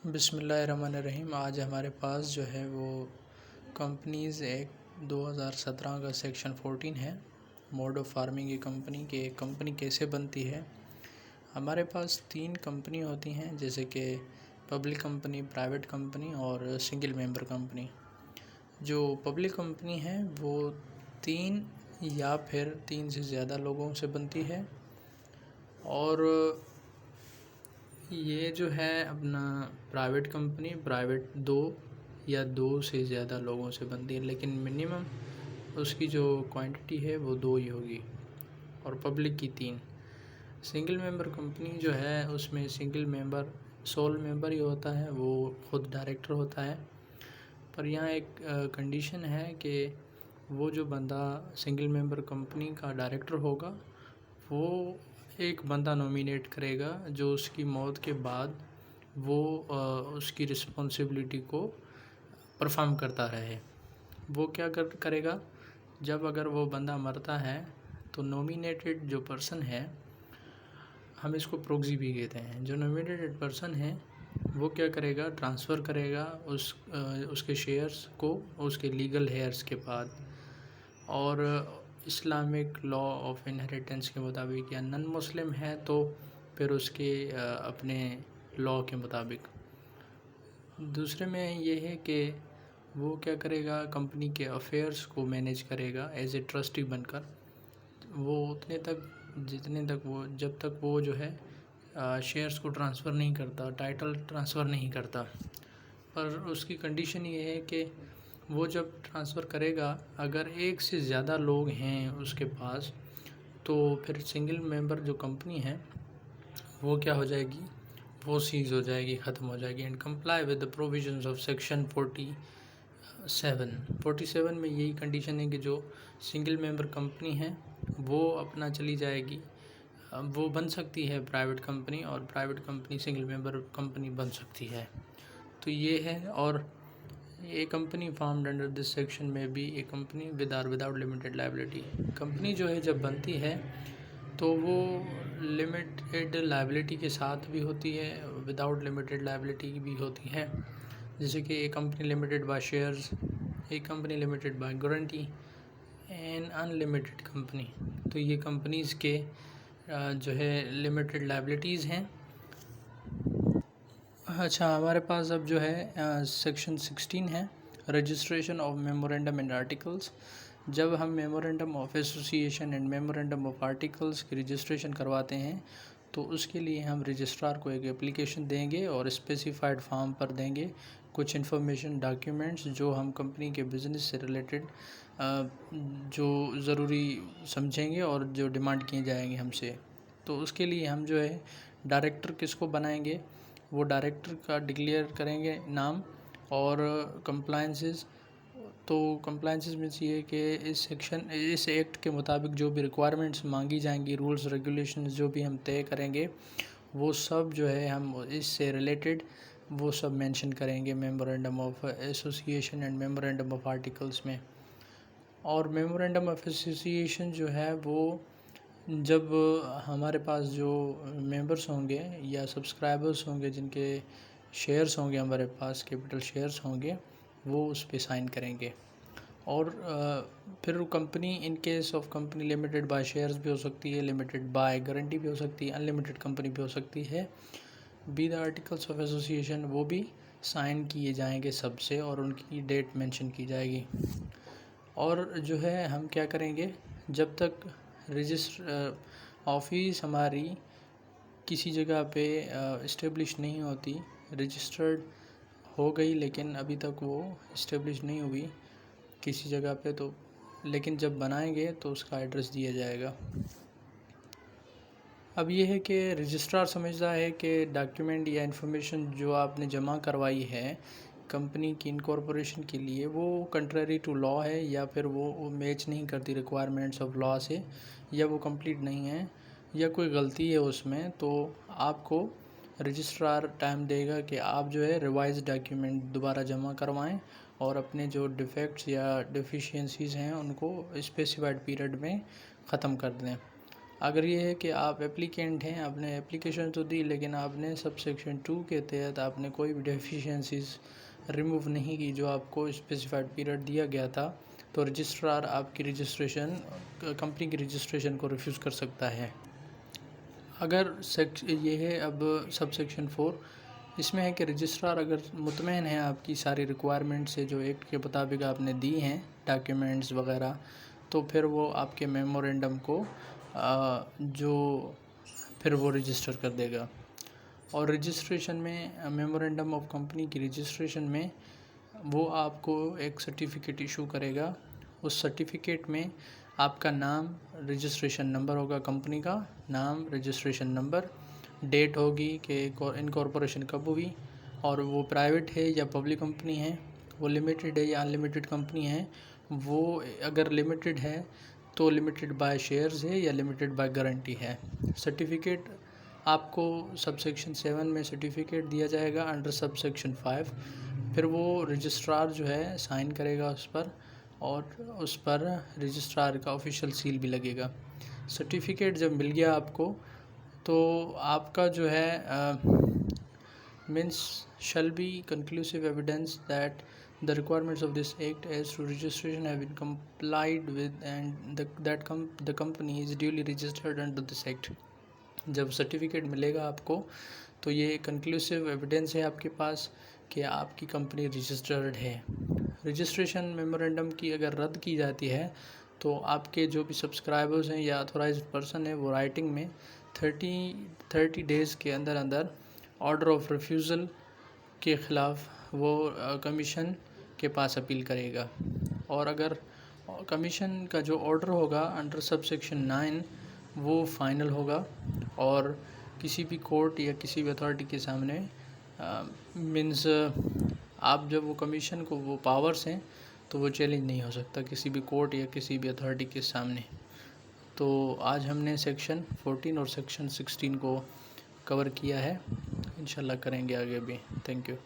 बिस्मिल्लाहिर्रहमानिर्रहीम। आज हमारे पास जो है वो कंपनीज़ एक्ट 2017 का सेक्शन 14 है। मोड ऑफ़ फार्मिंग कंपनी कैसे बनती है। हमारे पास 3 कंपनी होती हैं, जैसे कि पब्लिक कंपनी, प्राइवेट कंपनी और सिंगल मेंबर कंपनी। जो पब्लिक कंपनी है वो 3 या फिर 3 से ज़्यादा लोगों से बनती है, और ये जो है अपना प्राइवेट 2 या 2 से ज़्यादा लोगों से बनती है, लेकिन मिनिमम उसकी जो क्वांटिटी है वो 2 ही होगी, और पब्लिक की 3। सिंगल मेंबर कंपनी जो है उसमें सोल मेंबर ही होता है, वो खुद डायरेक्टर होता है। पर यहाँ एक कंडीशन है कि वो जो बंदा सिंगल मेंबर कंपनी का डायरेक्टर होगा वो एक बंदा नॉमिनेट करेगा जो उसकी मौत के बाद वो उसकी रिस्पॉन्सिबिलिटी को परफॉर्म करता रहे। वो क्या करेगा, जब अगर वो बंदा मरता है तो नॉमिनेटेड जो पर्सन है, हम इसको प्रोक्सी भी कहते हैं, जो नॉमिनेटेड पर्सन है वो क्या करेगा, ट्रांसफ़र करेगा उसके शेयर्स को उसके लीगल हेयर्स के बाद। और इस्लामिक लॉ ऑफ इनहेरिटेंस के मुताबिक, या नॉन मुस्लिम है तो फिर उसके अपने लॉ के मुताबिक। दूसरे में ये है कि वो क्या करेगा, कंपनी के अफेयर्स को मैनेज करेगा एज ए ट्रस्टी बनकर। वो जब तक वो जो है शेयर्स को ट्रांसफ़र नहीं करता, टाइटल ट्रांसफ़र नहीं करता। पर उसकी कंडीशन ये है कि वो जब ट्रांसफ़र करेगा, अगर एक से ज़्यादा लोग हैं उसके पास, तो फिर सिंगल मेंबर जो कंपनी है वो क्या हो जाएगी, वो सीज़ हो जाएगी, ख़त्म हो जाएगी। And comply with the provisions of section 47 में यही कंडीशन है कि जो सिंगल मेंबर कंपनी है वो अपना चली जाएगी, वो बन सकती है प्राइवेट कंपनी, और private company single member company बन सकती है। तो ये है। और a company formed under this section में भी a company with or without limited liability. Company जो है जब बनती है तो वो लिमिटेड लायबिलिटी के साथ भी होती है, विदाउट लिमिटेड लायबिलिटी भी होती है। जैसे कि a company limited by shares, a company limited by guarantee and unlimited company. तो ये कंपनीज़ के जो है लिमिटेड लायबिलिटीज़ हैं। अच्छा, हमारे पास अब जो है सेक्शन 16 है, registration of memorandum and articles. जब हम memorandum of association and memorandum of articles की रजिस्ट्रेशन करवाते हैं तो उसके लिए हम रजिस्ट्रार को एक एप्लीकेशन देंगे और स्पेसिफाइड फॉर्म पर देंगे कुछ इन्फॉर्मेशन डॉक्यूमेंट्स जो हम कंपनी के बिज़नेस से रिलेटेड जो ज़रूरी समझेंगे और जो डिमांड किए जाएंगे हमसे। तो उसके लिए हम जो है डायरेक्टर किसको बनाएंगे, वो डायरेक्टर का डिक्लेयर करेंगे नाम, और कंप्लायंसेस। तो कंप्लायंसेस मीन्स ये कि इस एक्ट के मुताबिक जो भी रिक्वायरमेंट्स मांगी जाएंगी, रूल्स रेगुलेशंस जो भी हम तय करेंगे, वो सब जो है हम इससे रिलेटेड वो सब मेंशन करेंगे memorandum of association and memorandum of articles में। और मेमोरेंडम ऑफ एसोसिएशन जो है वो जब हमारे पास जो मेंबर्स होंगे या सब्सक्राइबर्स होंगे, जिनके शेयर्स होंगे हमारे पास, कैपिटल शेयर्स होंगे, वो उस पे साइन करेंगे। और फिर company in case of company limited by shares भी हो सकती है, लिमिटेड बाय गारंटी भी हो सकती है, अनलिमिटेड कंपनी भी हो सकती है। Be the articles of association वो भी साइन किए जाएंगे सबसे, और उनकी डेट मेंशन की जाएगी। और जो है हम क्या करेंगे, जब तक रजिस्टर ऑफिस हमारी किसी जगह पे इस्टेब्लिश नहीं होती, रजिस्टर्ड हो गई लेकिन अभी तक वो इस्टेब्लिश नहीं हुई किसी जगह पे, तो लेकिन जब बनाएंगे तो उसका एड्रेस दिया जाएगा। अब ये है कि रजिस्ट्रार समझता है कि डॉक्यूमेंट या इन्फॉर्मेशन जो आपने जमा करवाई है कंपनी की इनकॉर्पोरेशन के लिए, वो कंट्ररी टू लॉ है, या फिर वो मैच नहीं करती रिक्वायरमेंट्स ऑफ लॉ से, या वो कंप्लीट नहीं है, या कोई गलती है उसमें, तो आपको रजिस्ट्रार टाइम देगा कि आप जो है रिवाइज डॉक्यूमेंट दोबारा जमा करवाएं और अपने जो डिफेक्ट्स या डिफिशियंसीज़ हैं उनको स्पेसिफाइड पीरियड में ख़त्म कर दें। अगर ये है कि आप एप्लीकेंट हैं, आपने एप्लीकेशन तो दी लेकिन आपने सब सेक्शन 2 के तहत आपने कोई भी डेफिशिएंसीज रिमूव नहीं की जो आपको स्पेसिफाइड पीरियड दिया गया था, तो रजिस्ट्रार आपकी रजिस्ट्रेशन, कंपनी की रजिस्ट्रेशन को रिफ्यूज़ कर सकता है। अगर ये है अब सब सेक्शन 4, इसमें है कि रजिस्ट्रार अगर मुतमईन है आपकी सारी रिक्वायरमेंट से जो एक्ट के मुताबिक आपने दी हैं डॉक्यूमेंट्स वगैरह, तो फिर वो आपके मेमोरेंडम को जो फिर वो रजिस्टर कर देगा। और रजिस्ट्रेशन में, मेमोरेंडम ऑफ कंपनी की रजिस्ट्रेशन में वो आपको एक सर्टिफिकेट इशू करेगा। उस सर्टिफिकेट में आपका नाम, रजिस्ट्रेशन नंबर होगा, कंपनी का नाम, रजिस्ट्रेशन नंबर, डेट होगी कि इनकॉर्पोरेशन कब हुई, और वो प्राइवेट है या पब्लिक कंपनी है, वो लिमिटेड है या अनलिमिटेड कंपनी है, वो अगर लिमिटेड है तो लिमिटेड बाय शेयर्स है या लिमिटेड बाय गारंटी है। सर्टिफिकेट आपको सब सेक्शन 7 में सर्टिफिकेट दिया जाएगा अंडर सब सेक्शन 5, फिर वो रजिस्ट्रार जो है साइन करेगा उस पर, और उस पर रजिस्ट्रार का ऑफिशियल सील भी लगेगा। सर्टिफिकेट जब मिल गया आपको तो आपका जो है means shall be conclusive evidence that the requirements of this act as to registration have been complied with and the company is duly registered under this act। जब सर्टिफिकेट मिलेगा आपको तो ये कंक्लूसिव एविडेंस है आपके पास कि आपकी कंपनी रजिस्टर्ड है। रजिस्ट्रेशन मेमोरेंडम की अगर रद्द की जाती है तो आपके जो भी सब्सक्राइबर्स हैं या अथोराइज्ड पर्सन है वो राइटिंग में 30 डेज़ के अंदर अंदर ऑर्डर ऑफ रिफ्यूज़ल के ख़िलाफ़ वो कमीशन के पास अपील करेगा। और अगर कमीशन का जो ऑर्डर होगा अंडर सब सेक्शन 9 वो फाइनल होगा और किसी भी कोर्ट या किसी भी अथॉरिटी के सामने मीन्स आप जब वो कमीशन को वो पावर्स हैं तो वो चैलेंज नहीं हो सकता किसी भी कोर्ट या किसी भी अथॉरिटी के सामने। तो आज हमने सेक्शन 14 और सेक्शन 16 को कवर किया है, इंशाल्लाह करेंगे आगे भी। Thank you.